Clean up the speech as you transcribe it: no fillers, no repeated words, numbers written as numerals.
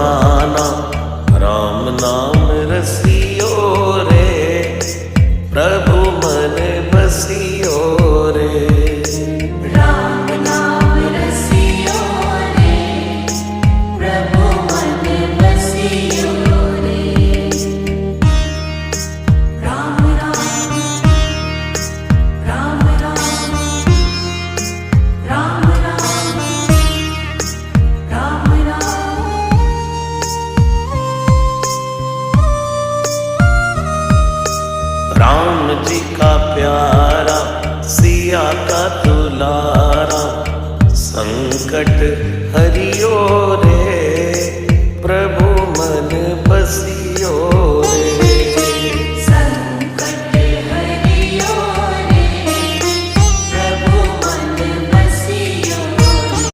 जमाना, राम नाम रसियो रे, प्रभु मन बसियो रे। राम नाम रसियो रे, प्रभु मन बसियो रे। राम राम राम राम, राम राम राम राम। राम जी का प्यारा, सिया का दुलारा, संकट हरियो